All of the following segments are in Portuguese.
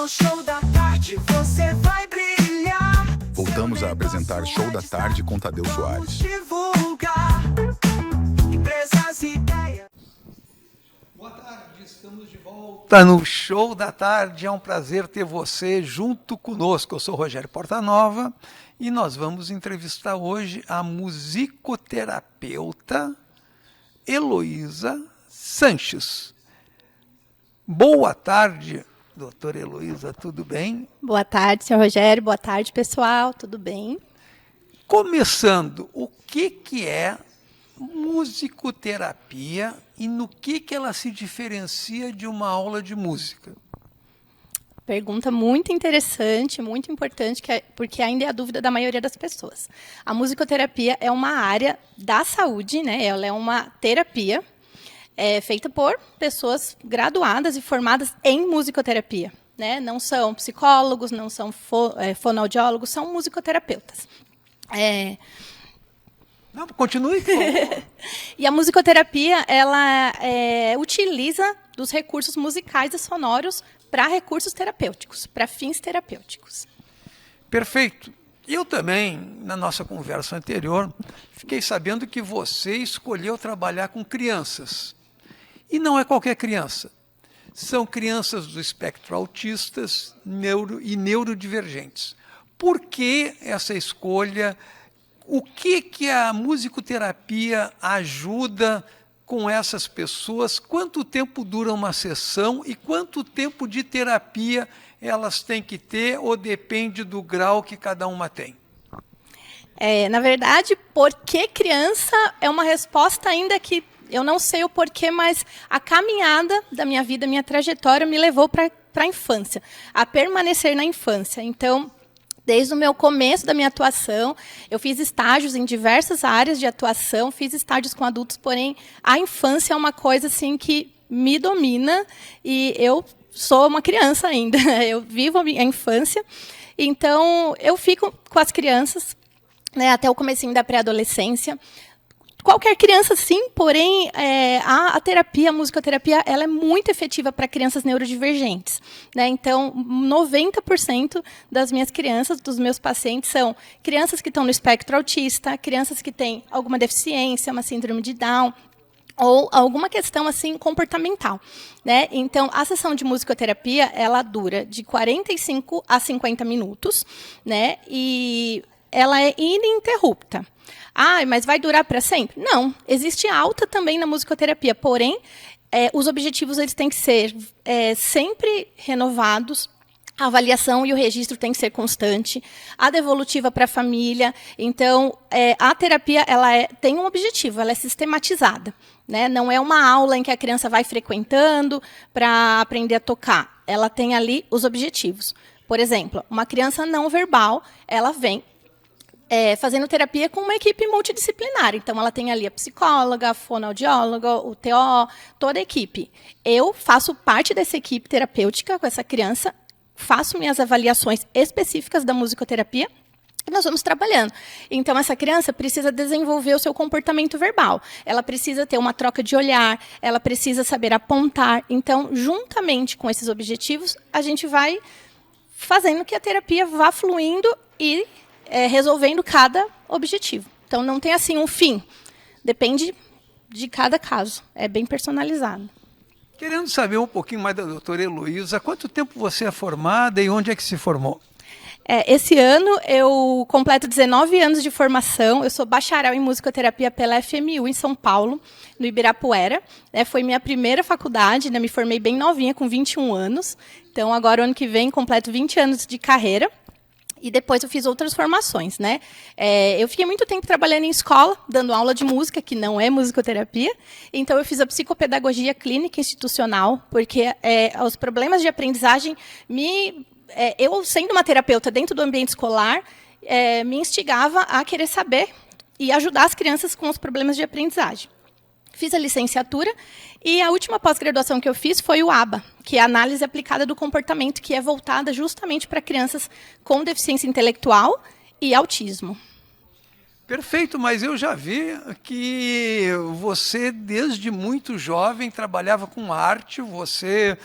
No show da tarde você vai brilhar. Voltamos a apresentar Show da Tarde com Tadeu Soares. Divulgar empresas e ideias. Boa tarde, estamos de volta no Show da Tarde. É um prazer ter você junto conosco. Eu sou Rogério Portanova e nós vamos entrevistar hoje a musicoterapeuta Heloísa Sanches. Boa tarde, doutora Heloísa, tudo bem? Boa tarde, senhor Rogério. Boa tarde, pessoal. Tudo bem? Começando, o que é musicoterapia e no que ela se diferencia de uma aula de música? Pergunta muito interessante, muito importante, porque ainda é a dúvida da maioria das pessoas. A musicoterapia é uma área da saúde, né? Ela é uma terapia feita por pessoas graduadas e formadas em musicoterapia, né? Não são psicólogos, não são fonoaudiólogos, são musicoterapeutas. Não, continue, por favor. E a musicoterapia, ela utiliza dos recursos musicais e sonoros para recursos terapêuticos, para fins terapêuticos. Perfeito. Eu também, na nossa conversa anterior, fiquei sabendo que você escolheu trabalhar com crianças. E não é qualquer criança. São crianças do espectro autistas e neurodivergentes. Por que essa escolha? O que a musicoterapia ajuda com essas pessoas? Quanto tempo dura uma sessão e quanto tempo de terapia elas têm que ter ou depende do grau que cada uma tem? Na verdade, por que criança é uma resposta ainda que eu não sei o porquê, mas a caminhada da minha vida, minha trajetória me levou para a infância, a permanecer na infância. Então, desde o meu começo da minha atuação, eu fiz estágios em diversas áreas de atuação, fiz estágios com adultos, porém, a infância é uma coisa assim que me domina e eu sou uma criança ainda, eu vivo a minha infância, então eu fico com as crianças, né, até o comecinho da pré-adolescência. Qualquer criança, sim, porém, a terapia, a musicoterapia, ela é muito efetiva para crianças neurodivergentes, né? Então, 90% das minhas crianças, dos meus pacientes, são crianças que estão no espectro autista, crianças que têm alguma deficiência, uma síndrome de Down, ou alguma questão assim comportamental, né? Então, a sessão de musicoterapia, ela dura de 45 a 50 minutos, né? E ela é ininterrupta. Mas vai durar para sempre? Não. Existe alta também na musicoterapia, porém, os objetivos eles têm que ser sempre renovados, a avaliação e o registro tem que ser constante, a devolutiva para a família. Então, a terapia ela tem um objetivo, ela é sistematizada, né? Não é uma aula em que a criança vai frequentando para aprender a tocar. Ela tem ali os objetivos. Por exemplo, uma criança não verbal, ela vem fazendo terapia com uma equipe multidisciplinar. Então, ela tem ali a psicóloga, a fonoaudióloga, o TO, toda a equipe. Eu faço parte dessa equipe terapêutica com essa criança, faço minhas avaliações específicas da musicoterapia e nós vamos trabalhando. Então, essa criança precisa desenvolver o seu comportamento verbal. Ela precisa ter uma troca de olhar, ela precisa saber apontar. Então, juntamente com esses objetivos, a gente vai fazendo que a terapia vá fluindo e resolvendo cada objetivo. Então, não tem assim um fim. Depende de cada caso. É bem personalizado. Querendo saber um pouquinho mais da doutora Heloísa, há quanto tempo você é formada e onde é que se formou? Esse ano eu completo 19 anos de formação. Eu sou bacharel em musicoterapia pela FMU em São Paulo, no Ibirapuera. Foi minha primeira faculdade, né? Me formei bem novinha, com 21 anos. Então, agora, ano que vem, completo 20 anos de carreira. E depois eu fiz outras formações, né? Eu fiquei muito tempo trabalhando em escola, dando aula de música, que não é musicoterapia. Então, eu fiz a psicopedagogia clínica institucional, porque os problemas de aprendizagem eu, sendo uma terapeuta dentro do ambiente escolar, me instigava a querer saber e ajudar as crianças com os problemas de aprendizagem. Fiz a licenciatura e a última pós-graduação que eu fiz foi o ABA, que é a análise aplicada do comportamento, que é voltada justamente para crianças com deficiência intelectual e autismo. Perfeito, mas eu já vi que você, desde muito jovem, trabalhava com arte, você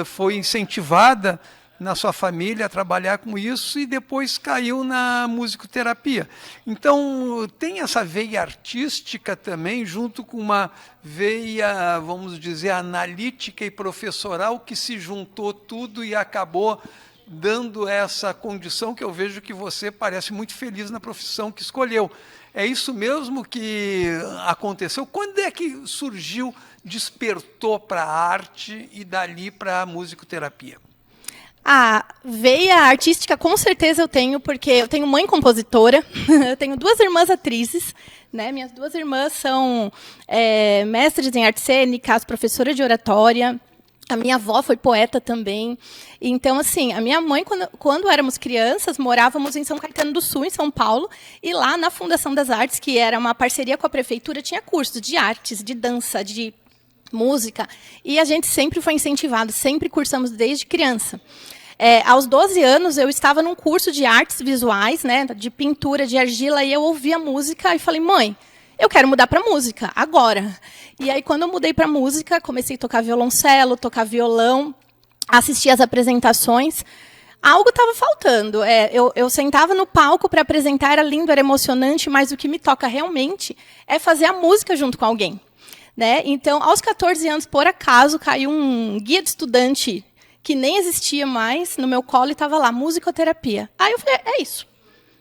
foi incentivada na sua família a trabalhar com isso e depois caiu na musicoterapia. Então, tem essa veia artística também, junto com uma veia, vamos dizer, analítica e professoral, que se juntou tudo e acabou dando essa condição que eu vejo que você parece muito feliz na profissão que escolheu. É isso mesmo que aconteceu? Quando é que surgiu, despertou para a arte e dali para a musicoterapia? A veia artística, com certeza eu tenho, porque eu tenho mãe compositora, eu tenho 2 irmãs atrizes, né? Minhas 2 irmãs são mestres em artes cênicas, professora de oratória. A minha avó foi poeta também. Então, assim, a minha mãe, quando éramos crianças, morávamos em São Caetano do Sul, em São Paulo, e lá na Fundação das Artes, que era uma parceria com a prefeitura, tinha cursos de artes, de dança, de música, e a gente sempre foi incentivado, sempre cursamos desde criança. Aos 12 anos, eu estava num curso de artes visuais, né, de pintura, de argila, e eu ouvia música e falei, mãe, eu quero mudar para música, agora. E aí, quando eu mudei para música, comecei a tocar violoncelo, tocar violão, assistir às apresentações. Algo estava faltando. Eu sentava no palco para apresentar, era lindo, era emocionante, mas o que me toca realmente é fazer a música junto com alguém. Né? Então, aos 14 anos, por acaso, caiu um guia de estudante que nem existia mais no meu colo e estava lá, musicoterapia. Aí eu falei, é isso.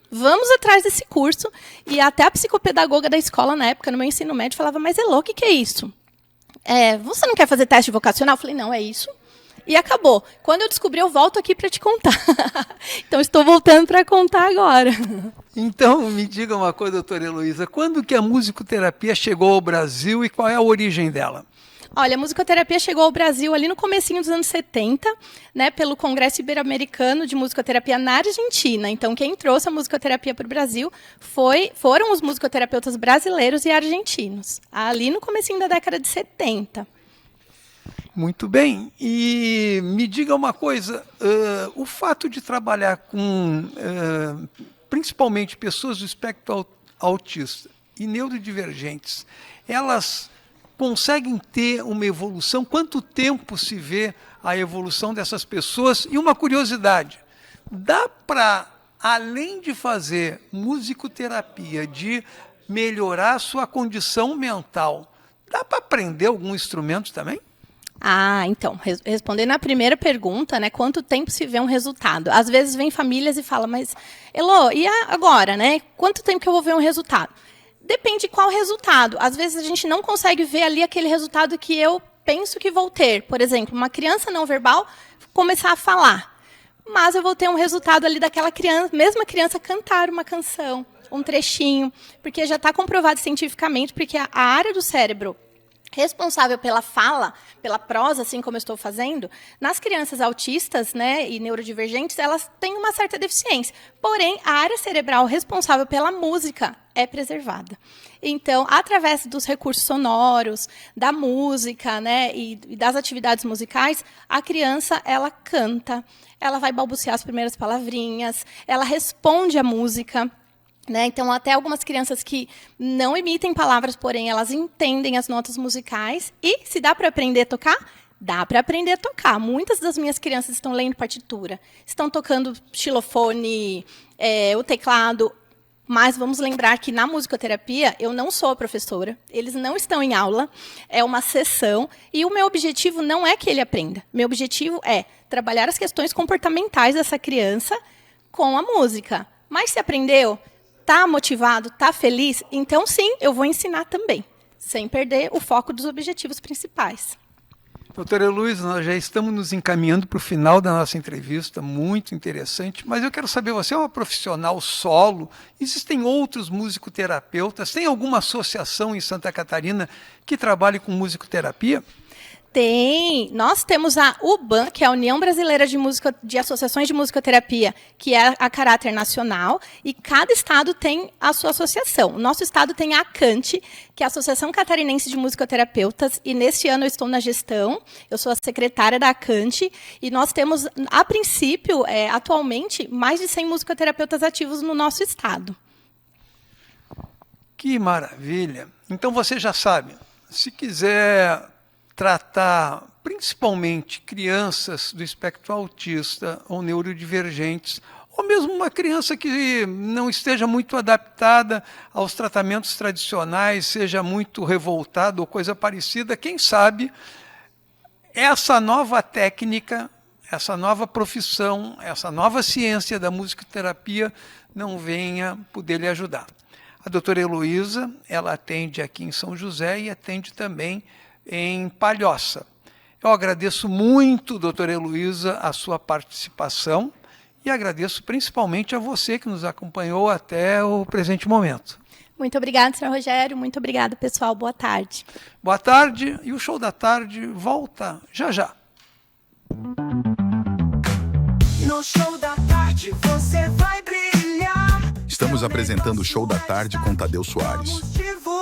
Vamos atrás desse curso. E até a psicopedagoga da escola, na época, no meu ensino médio, falava, mas Elô, o que é isso? Você não quer fazer teste vocacional? Eu falei, não, é isso. E acabou. Quando eu descobri, eu volto aqui para te contar. Então, estou voltando para contar agora. Então, me diga uma coisa, doutora Heloísa, quando que a musicoterapia chegou ao Brasil e qual é a origem dela? Olha, a musicoterapia chegou ao Brasil ali no comecinho dos anos 70, né, pelo Congresso Ibero-Americano de Musicoterapia na Argentina. Então, quem trouxe a musicoterapia para o Brasil foram os musicoterapeutas brasileiros e argentinos, ali no comecinho da década de 70. Muito bem. E me diga uma coisa, o fato de trabalhar com, principalmente, pessoas do espectro autista e neurodivergentes, elas conseguem ter uma evolução? Quanto tempo se vê a evolução dessas pessoas? E uma curiosidade, dá para, além de fazer musicoterapia, de melhorar a sua condição mental, dá para aprender algum instrumento também? Então, respondendo à primeira pergunta, né, quanto tempo se vê um resultado? Às vezes vem famílias e falam, mas, Elô, e agora, né? Quanto tempo que eu vou ver um resultado? Depende qual resultado. Às vezes a gente não consegue ver ali aquele resultado que eu penso que vou ter. Por exemplo, uma criança não verbal começar a falar. Mas eu vou ter um resultado ali daquela criança, mesma criança cantar uma canção, um trechinho, porque já está comprovado cientificamente, porque a área do cérebro responsável pela fala, pela prosa, assim como eu estou fazendo, nas crianças autistas, né, e neurodivergentes, elas têm uma certa deficiência. Porém, a área cerebral responsável pela música é preservada. Então, através dos recursos sonoros, da música, né, e das atividades musicais, a criança, ela canta, ela vai balbuciar as primeiras palavrinhas, ela responde à música. Né? Então, até algumas crianças que não emitem palavras, porém, elas entendem as notas musicais. E se dá para aprender a tocar? Dá para aprender a tocar. Muitas das minhas crianças estão lendo partitura, estão tocando xilofone, o teclado. Mas vamos lembrar que na musicoterapia, eu não sou a professora, eles não estão em aula, é uma sessão, e o meu objetivo não é que ele aprenda. Meu objetivo é trabalhar as questões comportamentais dessa criança com a música. Mas se aprendeu, está motivado, está feliz, então sim, eu vou ensinar também, sem perder o foco dos objetivos principais. Doutora Heloísa, nós já estamos nos encaminhando para o final da nossa entrevista, muito interessante, mas eu quero saber, você é uma profissional solo, existem outros musicoterapeutas, tem alguma associação em Santa Catarina que trabalhe com musicoterapia? Tem. Nós temos a UBAN, que é a União Brasileira de Associações de Musicoterapia, que é a caráter nacional, e cada estado tem a sua associação. O nosso estado tem a ACANT, que é a Associação Catarinense de Musicoterapeutas, e neste ano eu estou na gestão, eu sou a secretária da ACANT, e nós temos, a princípio, atualmente, mais de 100 musicoterapeutas ativos no nosso estado. Que maravilha! Então você já sabe, se quiser tratar principalmente crianças do espectro autista ou neurodivergentes, ou mesmo uma criança que não esteja muito adaptada aos tratamentos tradicionais, seja muito revoltada ou coisa parecida, quem sabe essa nova técnica, essa nova profissão, essa nova ciência da musicoterapia não venha poder lhe ajudar. A doutora Heloísa, ela atende aqui em São José e atende também em Palhoça. Eu agradeço muito, doutora Heloísa, a sua participação e agradeço principalmente a você que nos acompanhou até o presente momento. Muito obrigada, senhor Rogério. Muito obrigada, pessoal. Boa tarde. Boa tarde, e o Show da Tarde volta já já. No Show da Tarde você vai brilhar. Estamos apresentando o Show da Tarde com Tadeu Soares. Vamos divulgar.